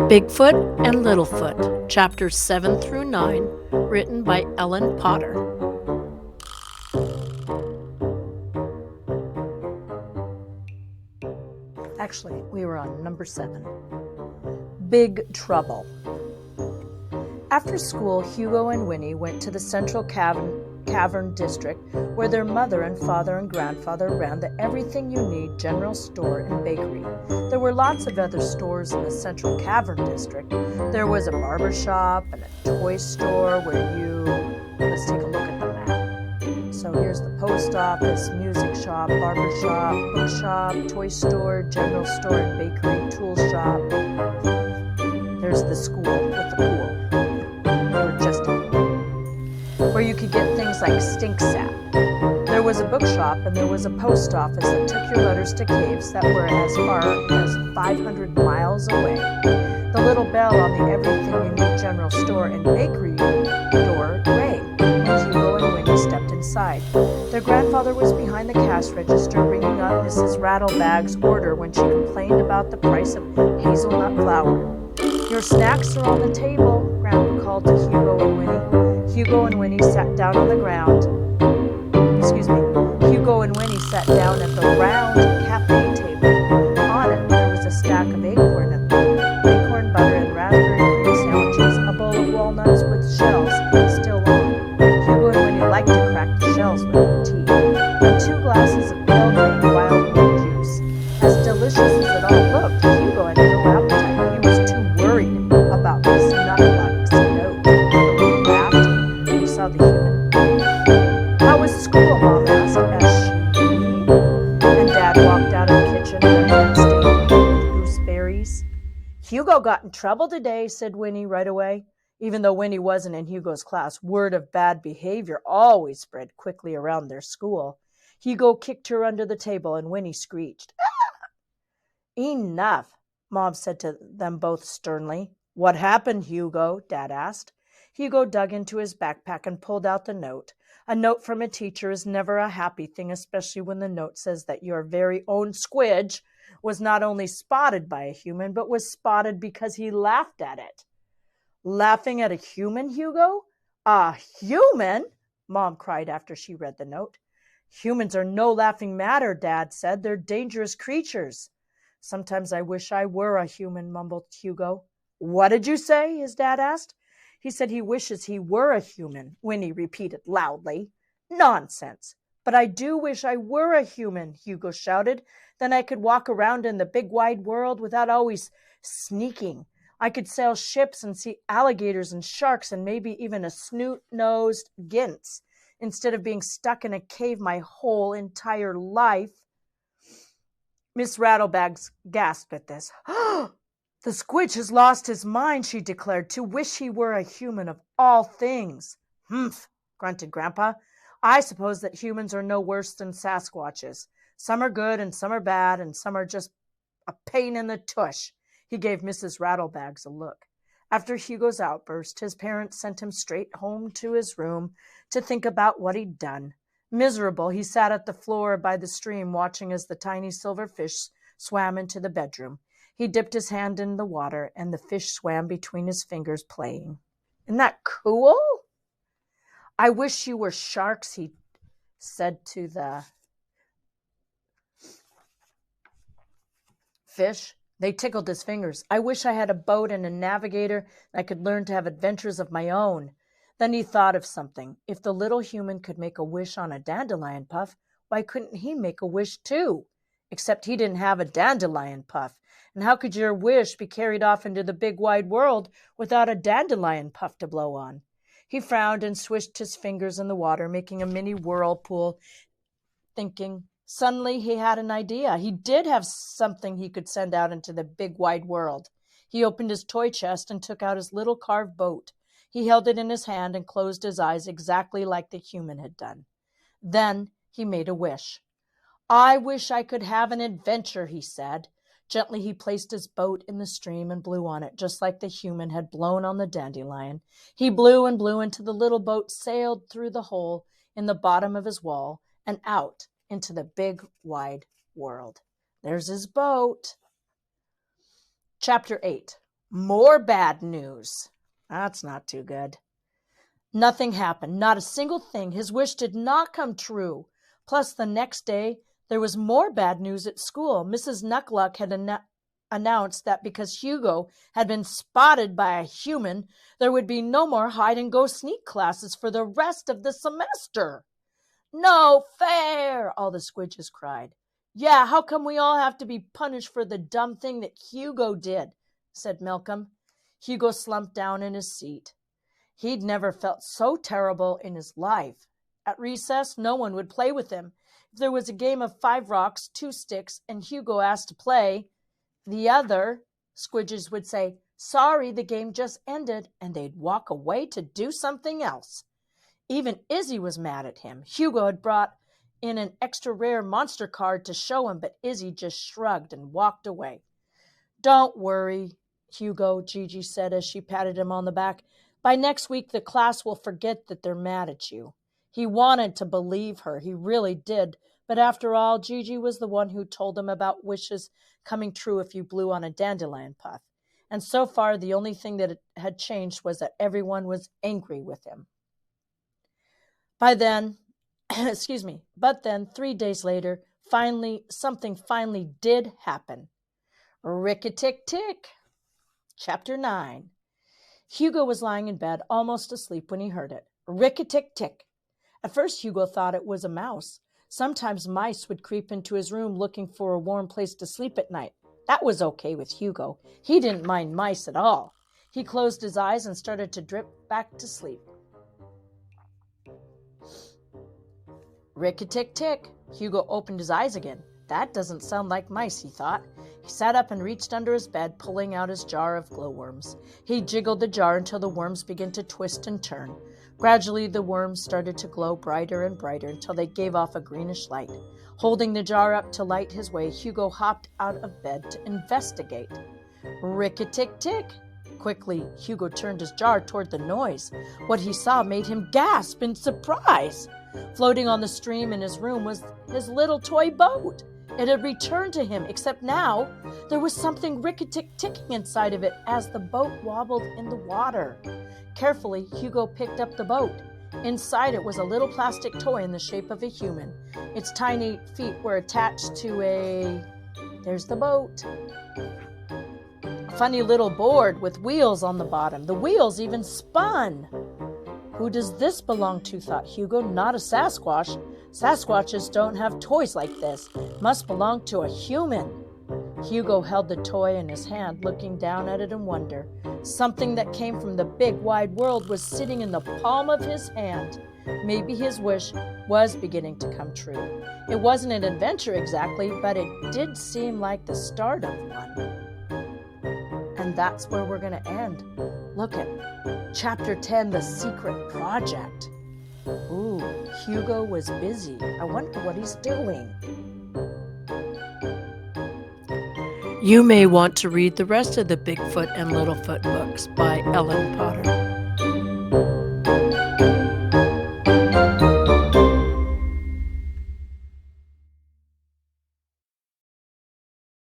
Bigfoot and Littlefoot, chapters 7 through 9, written by Ellen Potter. Actually, we were on number 7. Big Trouble. After school, Hugo and Winnie went to the Central Cavern District, where their mother and father and grandfather ran the everything you need general store and bakery. There were lots of other stores in the Central Cavern District. There was a barber shop and a toy store let's take a look at the map. So here's the post office, music shop, barber shop, bookshop, toy store, general store and bakery, tool shop. There's the school with the pool. Where you could get things like stink sap. There was a bookshop and there was a post office that took your letters to caves that were as far as 500 miles away. The little bell on the everything you need general store and bakery door rang when Hugo and Winnie stepped inside. Their grandfather was behind the cash register ringing up Mrs. Rattlebag's order when she complained about the price of hazelnut flour. "Your snacks are on the table," Grandpa called to Hugo and Winnie. Hugo and Winnie sat down on the ground. Hugo and Winnie sat down at the round cafe table. On it, there was a stack of acorn butter and raspberry cream sandwiches, a bowl of walnuts with shells still on. Hugo and Winnie liked to crack the shells with tea. And 2 glasses of pale green wild mint juice. As delicious as it all looked, Hugo had no appetite. He was too worried about Miss Nutluck's note. He laughed when he saw the human. "How was school?" Mom asked as she and Dad walked out of the kitchen, their hands stained with gooseberries. "Hugo got in trouble today," said Winnie right away. Even though Winnie wasn't in Hugo's class, word of bad behavior always spread quickly around their school. Hugo kicked her under the table and Winnie screeched. "Ah!" "Enough," Mom said to them both sternly. "What happened, Hugo?" Dad asked. Hugo dug into his backpack and pulled out the note. A note from a teacher is never a happy thing, especially when the note says that your very own squidge was not only spotted by a human, but was spotted because he laughed at it. "Laughing at a human, Hugo?" "A human?" Mom cried after she read the note. "Humans are no laughing matter," Dad said. "They're dangerous creatures." "Sometimes I wish I were a human," mumbled Hugo. "What did you say?" his dad asked. "He said he wishes he were a human," Winnie repeated loudly. "Nonsense. But I do wish I were a human," Hugo shouted. "Then I could walk around in the big wide world without always sneaking. I could sail ships and see alligators and sharks and maybe even a snoot-nosed gince instead of being stuck in a cave my whole entire life." Miss Rattlebag gasped at this. "The squidge has lost his mind," she declared. "To wish he were a human of all things." "Humph," grunted Grandpa. "I suppose that humans are no worse than Sasquatches. Some are good and some are bad and some are just a pain in the tush." He gave Mrs. Rattlebags a look. After Hugo's outburst, his parents sent him straight home to his room to think about what he'd done. Miserable, he sat at the floor by the stream watching as the tiny silver fish swam into the bedroom. He dipped his hand in the water, and the fish swam between his fingers, playing. "Isn't that cool?" "I wish you were sharks," he said to the fish. They tickled his fingers. "I wish I had a boat and a navigator, and I could learn to have adventures of my own." Then he thought of something. If the little human could make a wish on a dandelion puff, why couldn't he make a wish too? Except he didn't have a dandelion puff. And how could your wish be carried off into the big wide world without a dandelion puff to blow on? He frowned and swished his fingers in the water, making a mini whirlpool, thinking. Suddenly he had an idea. He did have something he could send out into the big wide world. He opened his toy chest and took out his little carved boat. He held it in his hand and closed his eyes exactly like the human had done. Then he made a wish. "I wish I could have an adventure," he said. Gently he placed his boat in the stream and blew on it, just like the human had blown on the dandelion. He blew and blew until the little boat sailed through the hole in the bottom of his wall and out into the big wide world. There's his boat. Chapter 8. More bad news. That's not too good. Nothing happened, not a single thing. His wish did not come true. Plus, the next day, there was more bad news at school. Mrs. Nuckluck had announced that because Hugo had been spotted by a human, there would be no more hide-and-go sneak classes for the rest of the semester. No fair, all the squidges cried. Yeah, how come we all have to be punished for the dumb thing that Hugo did? Said Malcolm. Hugo slumped down in his seat. He'd never felt so terrible in his life. At recess, no one would play with him. If there was a game of 5 rocks, 2 sticks, and Hugo asked to play, the other squidges would say, sorry, the game just ended, and they'd walk away to do something else. Even Izzy was mad at him. Hugo had brought in an extra rare monster card to show him, but Izzy just shrugged and walked away. Don't worry, Hugo, Gigi said as she patted him on the back. By next week, the class will forget that they're mad at you. He wanted to believe her. He really did. But after all, Gigi was the one who told him about wishes coming true if you blew on a dandelion puff. And so far, the only thing that had changed was that everyone was angry with him. But then, 3 days later, something did happen. Rick-a-tick-tick. Chapter 9. Hugo was lying in bed, almost asleep, when he heard it. Rick-a-tick-tick. At first, Hugo thought it was a mouse. Sometimes mice would creep into his room looking for a warm place to sleep at night. That was okay with Hugo. He didn't mind mice at all. He closed his eyes and started to drift back to sleep. Rick-a-tick-tick. Hugo opened his eyes again. That doesn't sound like mice, he thought. He sat up and reached under his bed, pulling out his jar of glowworms. He jiggled the jar until the worms began to twist and turn. Gradually, the worms started to glow brighter and brighter until they gave off a greenish light. Holding the jar up to light his way, Hugo hopped out of bed to investigate. Rick-a-tick-tick. Quickly, Hugo turned his jar toward the noise. What he saw made him gasp in surprise. Floating on the stream in his room was his little toy boat. It had returned to him, except now there was something rick-a-tick-ticking inside of it as the boat wobbled in the water. Carefully, Hugo picked up the boat. Inside it was a little plastic toy in the shape of a human. Its tiny feet were attached to there's the boat. A funny little board with wheels on the bottom. The wheels even spun. Who does this belong to, thought Hugo. Not a Sasquatch. Sasquatches don't have toys like this. Must belong to a human. Hugo held the toy in his hand, looking down at it in wonder. Something that came from the big, wide world was sitting in the palm of his hand. Maybe his wish was beginning to come true. It wasn't an adventure exactly, but it did seem like the start of one. And that's where we're going to end. Look at Chapter 10, The Secret Project. Ooh, Hugo was busy. I wonder what he's doing. You may want to read the rest of the Bigfoot and Littlefoot books by Ellen Potter.